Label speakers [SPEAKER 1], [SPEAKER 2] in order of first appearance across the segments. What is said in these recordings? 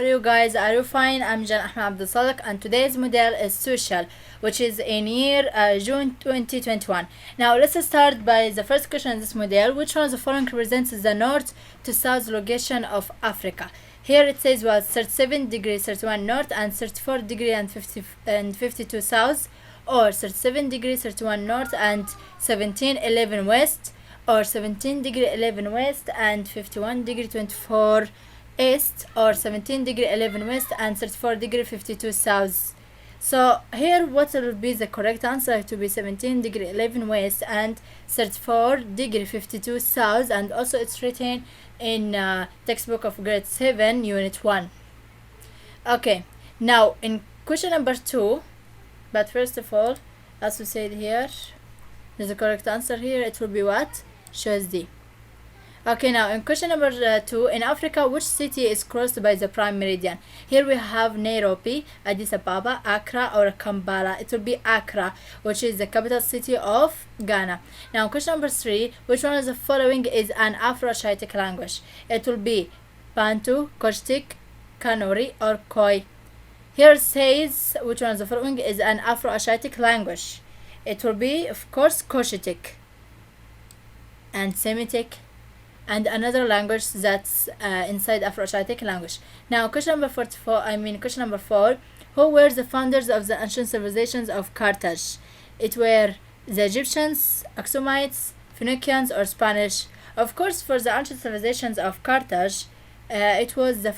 [SPEAKER 1] you guys? Are you fine? I'm Jan Ahmed Abdul Sadiq, and today's model is social, which is in year June 2021. Now let's start by the first question in this model. Which one of the following represents the north to south location of Africa? Here it says was 37 degree 31 north and 34 degree and 52 south, or 37 degree 31 north and 1711 west, or 17 degree 11 west and 51 degree 24 east, or 17 degree 11 west and 34 degree 52 south. So here what will be the correct answer? To be 17 degree 11 west and 34 degree 52 south, and also it's written in textbook of grade 7 unit 1. Okay, now in question number 2, but first of all, as we said here, the correct answer here, it will be what? Choice D. Okay, now in question number 2, in Africa, which city is crossed by the prime meridian? Here we have Nairobi, Addis Ababa, Accra, or Kampala. It will be Accra, which is the capital city of Ghana. Now question number 3, which one of the following is an Afro-Asiatic language? It will be Bantu, Cushitic, Kanuri, or Khoi. Here it says which one of the following is an Afro-Asiatic language. It will be, of course, Cushitic and Semitic, and another language that's inside Afro-Asiatic language. Now question number 4, who were the founders of the ancient civilizations of Carthage? It were the Egyptians, Axumites, Phoenicians, or Spanish? Of course, for the ancient civilizations of Carthage, it was the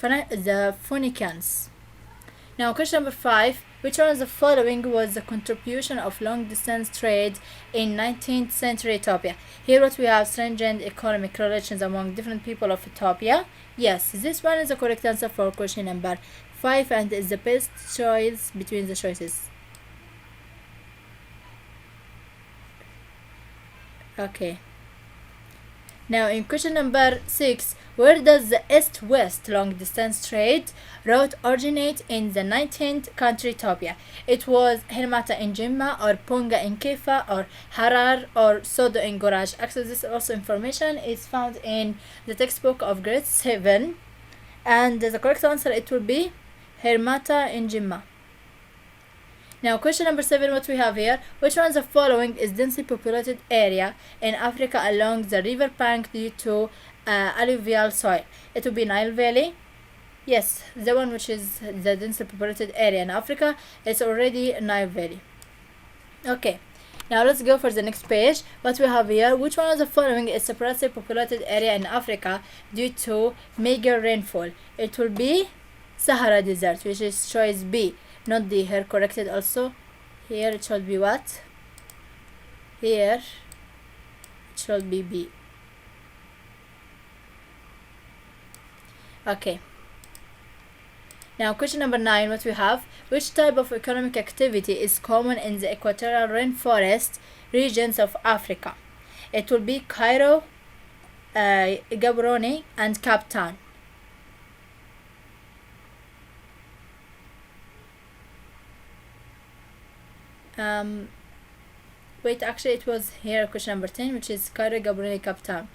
[SPEAKER 1] Phoenicians. Now question number 5, which one of the following was the contribution of long distance trade in 19th century Ethiopia? Here what we have: stringent economic relations among different people of Ethiopia. Yes, this one is the correct answer for question number 5 and is the best choice between the choices. Okay. Now in question number 6, where does the east-west long-distance trade route originate in the 19th country Ethiopia? It was Helmata in Jimma, or Ponga in Kefa, or Harar, or Sodo in Goraj. Actually, this also information is found in the textbook of grade 7, and the correct answer, it will be Helmata in Jimma. Now question number 7, what we have here: which one of the following is densely populated area in Africa along the river bank due to alluvial soil? It will be Nile Valley. Yes, the one which is the densely populated area in Africa is already Nile Valley. Okay, now let's go for the next page. What we have here: which one of the following is sparsely populated area in Africa due to meager rainfall? It will be Sahara Desert, which is choice B. Not D, here corrected also. Here it should be what? Here it should be B. Okay. Now question number 9, what we have: which type of economic activity is common in the equatorial rainforest regions of Africa? It will be Cairo, Gaborone, and Cape Town. Wait, actually it was here question number 10, which is Cairo, Gaborone, Cape Town.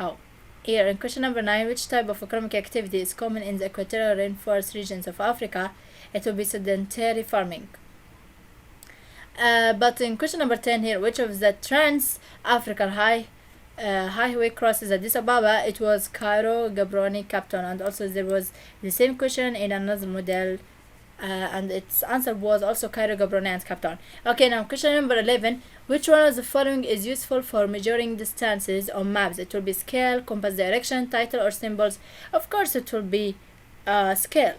[SPEAKER 1] Oh, here in question number 9, which type of economic activity is common in the equatorial rainforest regions of Africa? It will be sedentary farming. But in question number 10 here, which of the trans-African highway crosses Addis Ababa? It was Cairo, Gaborone, Cape Town, and also there was the same question in another model. And its answer was also Cairo, Gaborone, and Cape Town. Okay, now question number 11, which one of the following is useful for measuring distances on maps? It will be scale, compass, direction, title, or symbols. Of course it will be scale.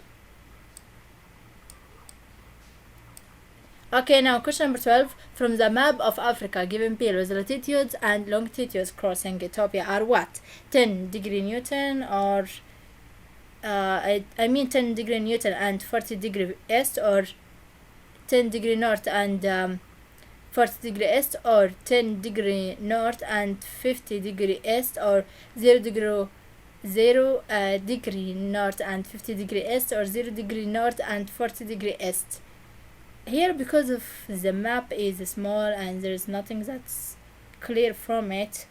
[SPEAKER 1] Okay, now question number 12, from the map of Africa given below, the latitudes and longitudes crossing Ethiopia are what? 10 degree Newton, or 10 degree Newton and 40 degree east, or 10 degree north and 40 degree east, or 10 degree north and 50 degree east, or 0 degree north and 50 degree east, or 0 degree north and 40 degree east. Here, because of the map is small and there is nothing that's clear from it,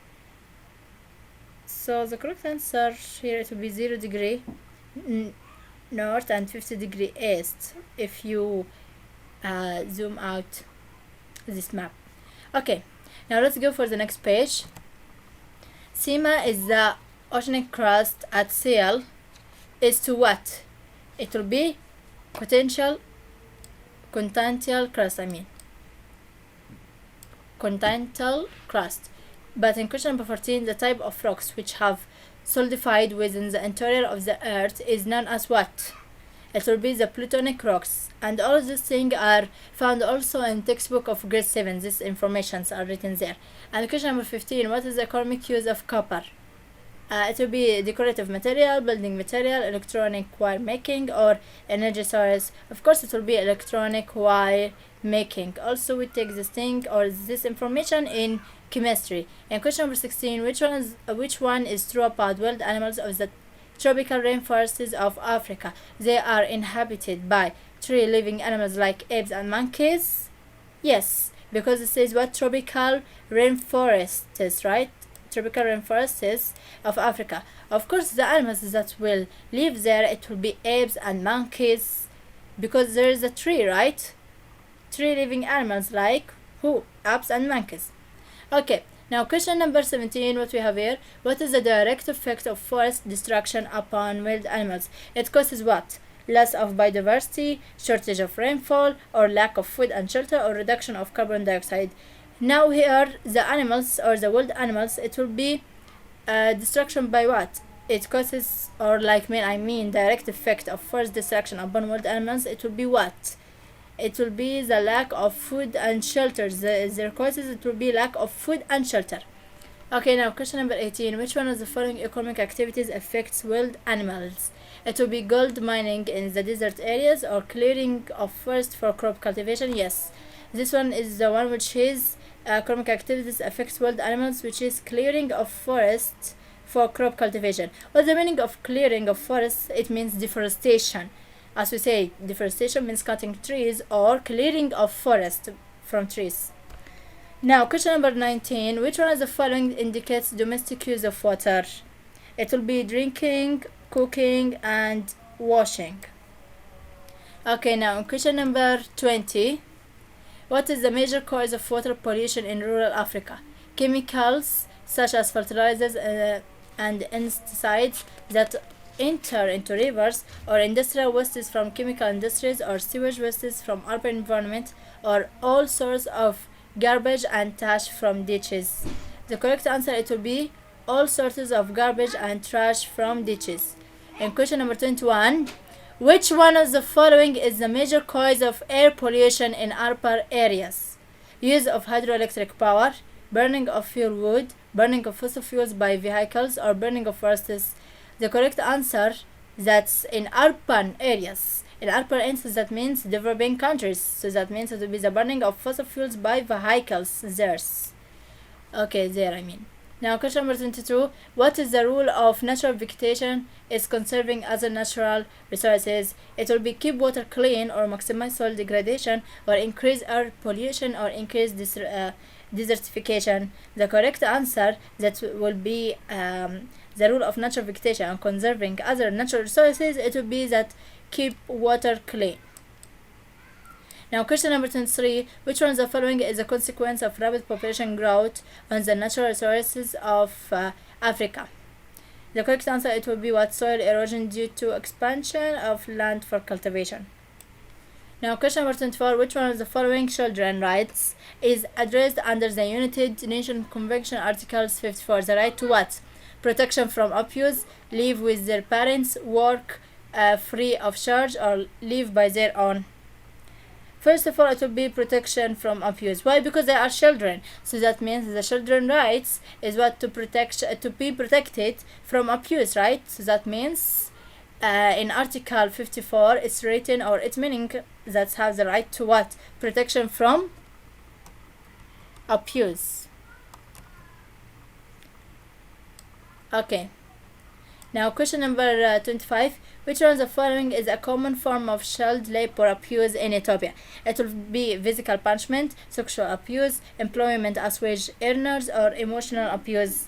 [SPEAKER 1] so the correct answer here it will be 0 degree north and 50 degree east if you zoom out this map. Okay, now let's go for the next page. CIMA is the oceanic crust at sea is to what? It will be continental crust, continental crust. But in question number 14, the type of rocks which have solidified within the interior of the earth is known as what? It will be the plutonic rocks, and all of these things are found also in textbook of grade 7. These informations are written there. And question number 15, what is the economic use of copper? It will be decorative material, building material, electronic wire making, or energy source. Of course, it will be electronic wire making. Also, we take this thing or this information in chemistry. And question number 16, which one is true about wild animals of the tropical rainforests of Africa? They are inhabited by tree living animals like apes and monkeys. Yes, because it says what? Tropical rainforests, right? Tropical rainforests of Africa. Of course, the animals that will live there, it will be apes and monkeys, because there is a tree, right? Tree living animals like who? Apes and monkeys. Okay, now question number 17, what we have here? What is the direct effect of forest destruction upon wild animals? It causes what? Loss of biodiversity, shortage of rainfall, or lack of food and shelter, or reduction of carbon dioxide. Now here, the animals or the wild animals, it will be destruction by what? It causes, or direct effect of forest destruction upon wild animals, it will be what? It will be the lack of food and shelter. Their causes, it will be lack of food and shelter. Okay, now question number 18, which one of the following economic activities affects wild animals? It will be gold mining in the desert areas or clearing of forest for crop cultivation. Yes, this one is the one which is economic activities affects wild animals, which is clearing of forests for crop cultivation. What's the meaning of clearing of forests? It means deforestation. As we say, deforestation means cutting trees or clearing of forest from trees. Now, question number 19, which one of the following indicates domestic use of water? It will be drinking, cooking, and washing. Okay, now question number 20, what is the major cause of water pollution in rural Africa? Chemicals such as fertilizers and insecticides that enter into rivers, or industrial wastes from chemical industries, or sewage wastes from urban environment, or all sorts of garbage and trash from ditches. The correct answer, it will be all sorts of garbage and trash from ditches. And question number 21, which one of the following is the major cause of air pollution in urban areas? Use of hydroelectric power, burning of fuel wood, burning of fossil fuels by vehicles, or burning of forests. The correct answer, that's in urban areas. In urban areas, that means developing countries. So that means it will be the burning of fossil fuels by vehicles. Now question number 22. What is the rule of natural vegetation is conserving other natural resources? It will be keep water clean, or maximize soil degradation, or increase air pollution, or increase desertification. The correct answer, that will be the rule of natural vegetation and conserving other natural resources. It will be that keep water clean. Now question number 23, which one of the following is a consequence of rapid population growth on the natural resources of Africa? The correct answer, it will be what? Soil erosion due to expansion of land for cultivation. Now question number 24, which one of the following children rights is addressed under the United Nations Convention Articles 54? The right to what? Protection from abuse, live with their parents, work free of charge, or live by their own. First of all, it will be protection from abuse. Why? Because they are children. So that means the children's rights is what? To be protected from abuse, right? So that means in Article 54, it's written, or it's meaning that have the right to what? Protection from abuse. Okay. Now question number 25, which one of the following is a common form of child labor abuse in Ethiopia? It will be physical punishment, sexual abuse, employment as wage earners, or emotional abuse.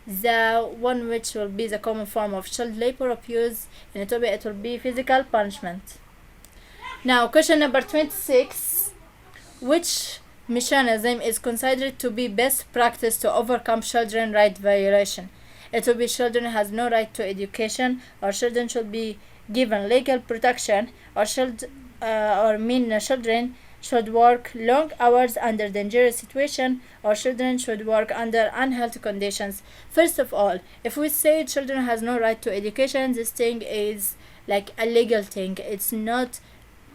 [SPEAKER 1] the one which will be the common form of child labor abuse. In Ethiopia, it will be physical punishment. Now, question number 26. Which mechanism is considered to be best practice to overcome children right violation? It will be children has no right to education, or children should be given legal protection, or children should work long hours under dangerous situation, or children should work under unhealthy conditions. First of all, if we say children has no right to education, this thing is like a legal thing. It's not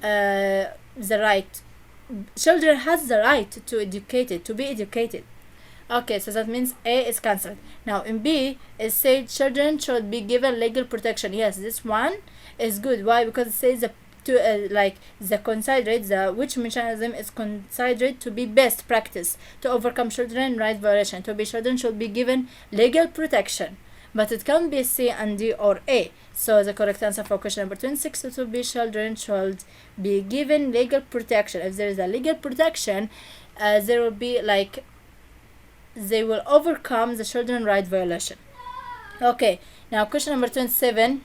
[SPEAKER 1] the right. Children has the right to be educated. Okay, so that means A is cancelled. Now in B, it said children should be given legal protection. Yes, this one is good. Why? Because it says which mechanism is considered to be best practice to overcome children right violation. To be children should be given legal protection, but it can be C and D or A. So the correct answer for question number 26 it will be children should be given legal protection. If there is a legal protection, there will be they will overcome the children right violation. Okay, now question number 27.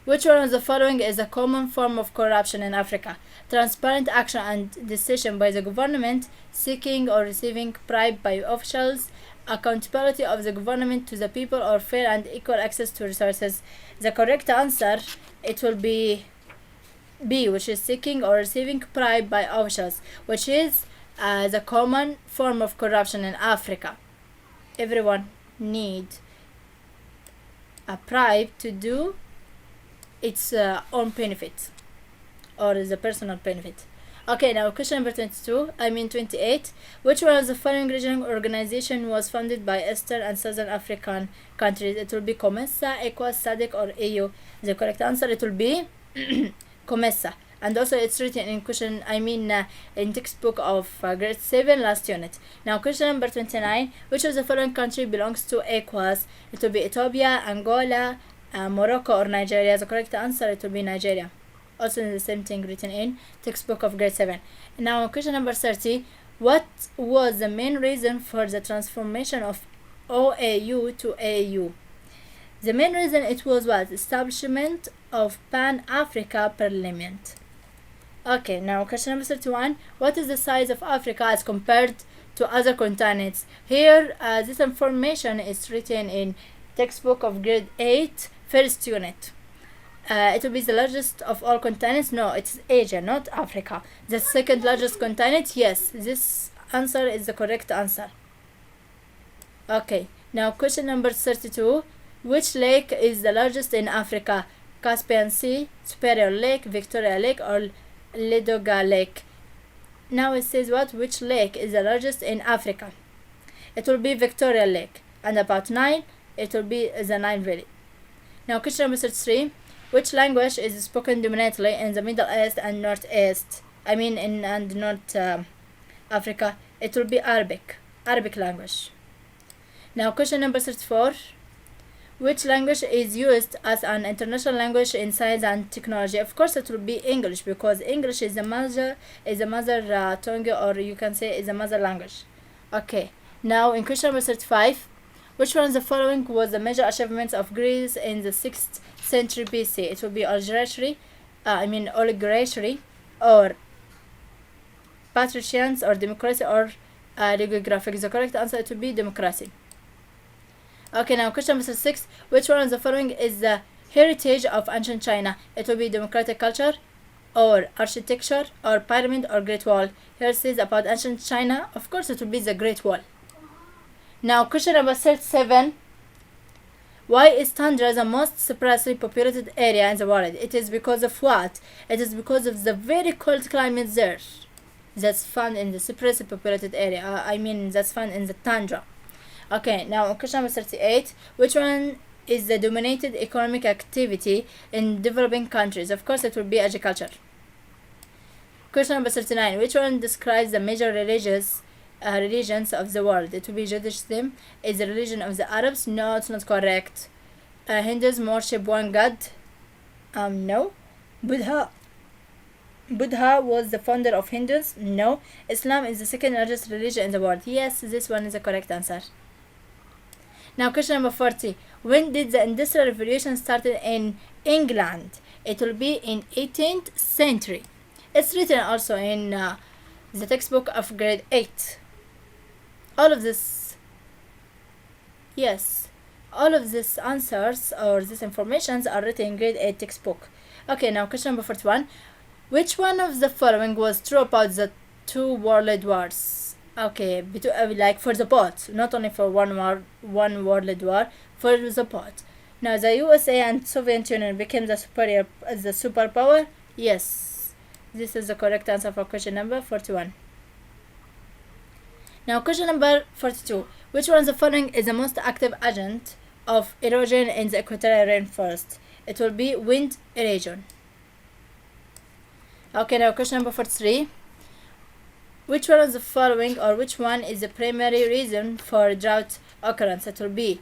[SPEAKER 1] Which one of the following is a common form of corruption in Africa? Transparent action and decision by the government, seeking or receiving bribe by officials, accountability of the government to the people, or fair and equal access to resources. The correct answer, it will be B, which is seeking or receiving bribe by officials, which is the common form of corruption in Africa. Everyone need a bribe to do its own benefit or the personal benefit. Okay, now question number 28. Which one of the following regional organization was founded by Eastern and Southern African countries? It will be COMESA, ECOWAS, SADC, or EU. The correct answer, it will be COMESA. And also it's written in in textbook of grade 7 last unit. Now question number 29. Which of the following country belongs to ECOWAS? It will be Ethiopia, Angola, Morocco, or Nigeria. The correct answer, it will be Nigeria. Also the same thing written in textbook of grade 7. Now question number 30. What was the main reason for the transformation of OAU to AU? The main reason it was establishment of Pan-Africa Parliament. Okay, now question number 31. What is the size of Africa as compared to other continents? Here this information is written in textbook of grade 8 first unit. It will be the largest of all continents. No, it's Asia, not Africa. The second largest continent. Yes, this answer is the correct answer. Okay, now question number 32. Which lake is the largest in Africa? Caspian Sea, Superior Lake, Victoria Lake, or Ladoga Lake? Now it says which lake is the largest in Africa? It will be Victoria Lake, and about Nile, it will be the Nile Valley. Now question number 33. Which language is spoken dominantly in the Middle East and North Africa? It will be Arabic language. Now question number 34. Which language is used as an international language in science and technology? Of course it will be English, because English is the mother tongue, or you can say is a mother language. Okay, now in question number 35. Which one of the following was the major achievements of Greece in the 6th century BC? It will be oligarchy, or patricians, or democracy, or logographic. The correct answer, it will be democracy. Okay, now question number 6. Which one of the following is the heritage of ancient China? It will be democratic culture, or architecture, or pyramid, or Great Wall. Here it says about ancient China. Of course it will be the Great Wall. Now question number 37. Why is Tundra the most sparsely populated area in the world? It is because of what? It is because of the very cold climate there. That's found in the sparsely populated area. That's found in the tundra. Okay, now question number 38. Which one is the dominated economic activity in developing countries? Of course it will be agriculture. Question number 39. Which one describes the major religions of the world? It will be Judaism. Is the religion of the Arabs? No, it's not correct. Hinduism worship one god. No. Buddha was the founder of Hinduism. No. Islam is the second largest religion in the world. Yes, this one is the correct answer. Now question number 40. When did the Industrial Revolution started in England? It will be in 18th century. It's written also in the textbook of grade 8. All of this, yes, all of these answers or these informations are written in grade 8 textbook. Okay, now question number 41. Which one of the following was true about the two world wars? Okay, like for the both, not only for one world war, for the both. Now the USA and Soviet Union became the superpower. Yes, this is the correct answer for question number 41. Now question number 42. Which one of the following is the most active agent of erosion in the equatorial rainforest? It will be wind erosion. Okay, now question number 43. Which one of the following or which one is the primary reason for drought occurrence? It will be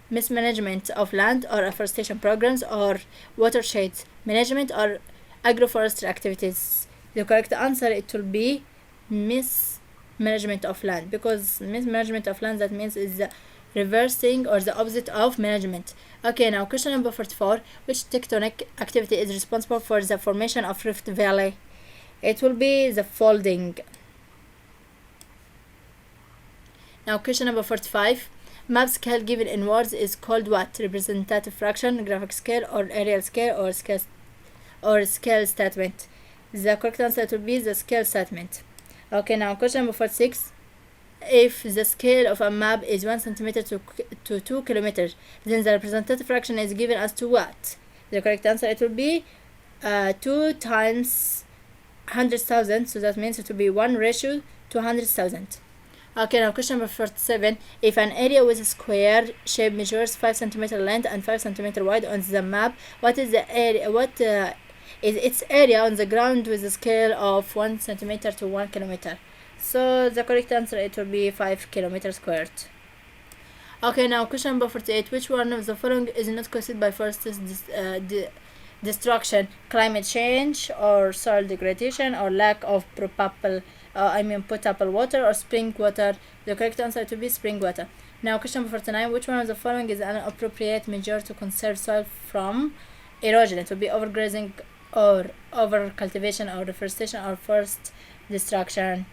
[SPEAKER 1] mismanagement of land or afforestation programs or watersheds management or agroforestry activities. The correct answer, it will be mismanagement of land, because mismanagement of land, that means is the reversing or the opposite of management. Okay, now question number 44. Which tectonic activity is responsible for the formation of Rift Valley? It will be the folding. Now question number 45. Map scale given in words is called what? Representative fraction, graphic scale, or areal scale, or scale statement. The correct answer will be the scale statement. Okay, now question number 46. If the scale of a map is 1 centimeter to 2 kilometers, then the representative fraction is given as to what? The correct answer, it will be 2 times 100,000, so that means it will be 1 ratio to 100,000. Okay, now question number 47. If an area with a square shape measures 5 centimeter length and 5 centimeter wide on the map, what is the area? Is its area on the ground with a scale of 1 centimeter to 1 kilometer? So the correct answer, it will be 5 kilometers squared. Okay, now question number 48. Which one of the following is not caused by forest destruction? Climate change, or soil degradation, or lack of potable water, or spring water? The correct answer to be spring water. Now question number 49. Which one of the following is an appropriate measure to conserve soil from erosion? It will be overgrazing, or over cultivation, or deforestation, or forest destruction.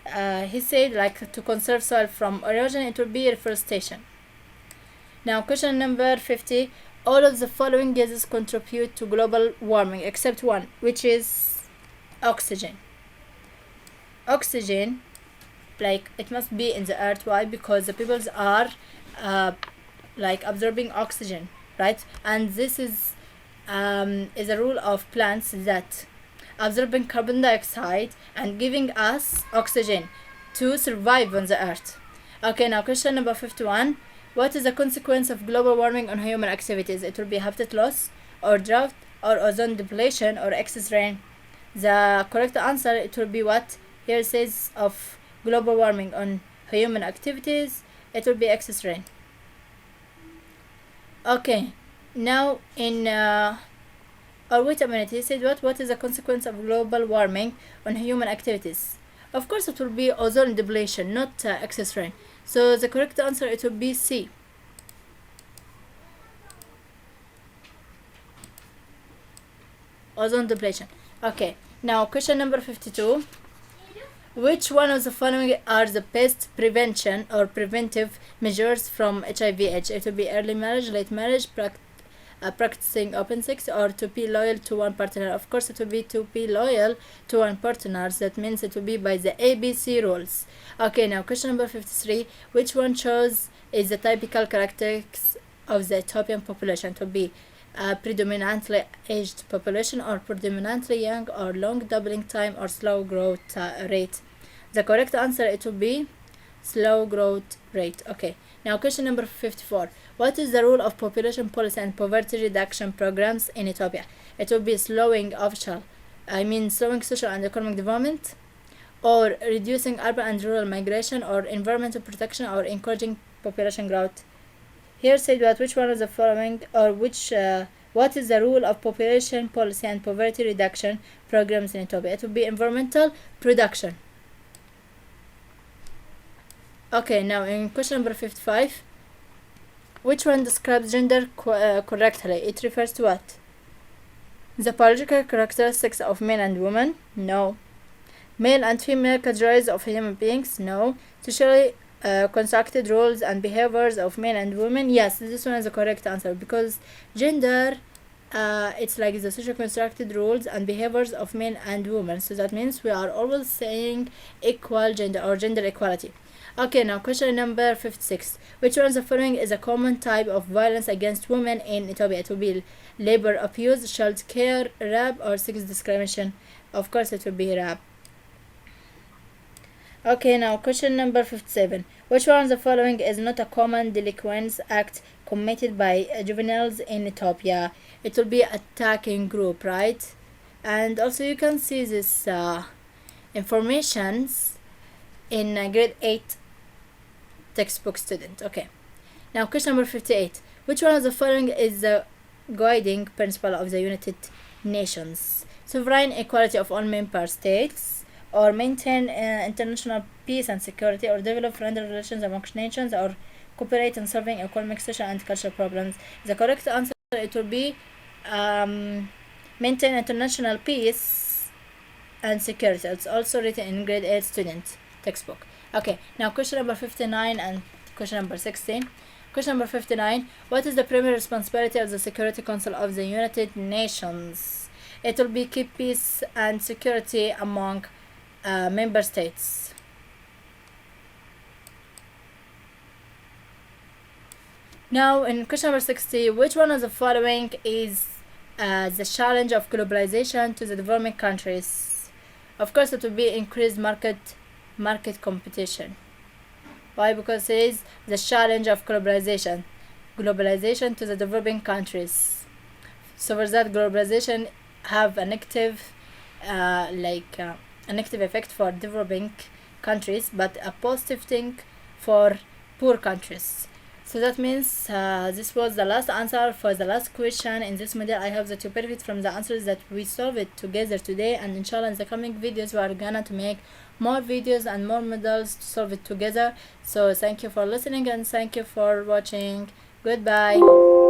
[SPEAKER 1] He said like to conserve soil from erosion, it will be reforestation. Now question number 50. All of the following gases contribute to global warming except one, which is oxygen. Oxygen, like it must be in the earth. Why? Because the peoples are like absorbing oxygen, right? And this is a rule of plants, that absorbing carbon dioxide and giving us oxygen to survive on the earth. Okay, now question number 51. What is the consequence of global warming on human activities? It will be habitat loss, or drought, or ozone depletion, or excess rain. The correct answer, it will be what? Here it says of global warming on human activities, it will be excess rain. Okay, now in wait a minute, he said what is the consequence of global warming on human activities? Of course it will be ozone depletion, not excess rain. So the correct answer, it will be C. Ozone depletion. Okay, now question number 52. Which one of the following are the best prevention or preventive measures from HIV/AIDS? It will be early marriage, late marriage, practicing open sex, or to be loyal to one partner. Of course it will be to be loyal to one partner. That means it will be by the ABC rules. Okay, now question number 53. Which one shows is the typical characteristics of the Ethiopian population? It will be predominantly aged population, or predominantly young, or long doubling time, or slow growth rate. The correct answer, it will be slow growth rate. Okay, now question number 54. What is the role of population policy and poverty reduction programs in Ethiopia? It will be slowing social and economic development, or reducing urban and rural migration, or environmental protection, or encouraging population growth. Here said which one of the following, or what is the role of population policy and poverty reduction programs in Ethiopia? It will be environmental production. Okay, now in question number 55. Which one describes gender correctly? It refers to what? The biological characteristics of men and women? No. Male and female categories of human beings? No. Socially constructed roles and behaviors of men and women? Yes, this one is the correct answer, because gender, it's like the social constructed roles and behaviors of men and women. So that means we are always saying equal gender or gender equality. Okay, now question number 56. Which one of the following is a common type of violence against women in Ethiopia? It will be labor abuse, child care, rape, or sex discrimination. Of course it will be rape. Okay, now question number 57. Which one of the following is not a common delinquents act committed by juveniles in Ethiopia? It will be attacking group, right? And also you can see this informations in grade 8 textbook student. Okay, now question number 58. Which one of the following is the guiding principle of the United Nations? Sovereign equality of all member states, or maintain international peace and security, or develop friendly relations amongst nations, or cooperate in solving economic, social, and cultural problems? The correct answer, it will be maintain international peace and security. It's also written in grade 8 student textbook. Okay, now question number 59 and question number 16. Question number 59. What is the primary responsibility of the Security Council of the United Nations? It will be keep peace and security among member states. Now in question number 60, which one of the following is the challenge of globalization to the developing countries? Of course it will be increased market competition. Why? Because it is the challenge of globalization to the developing countries. So for that, globalization have a negative a negative effect for developing countries, but a positive thing for poor countries. So that means this was the last answer for the last question in this model. I hope that you benefit from the answers that we solved it together today, and inshallah in the coming videos we are gonna to make more videos and more models to solve it together. So thank you for listening and thank you for watching. Goodbye.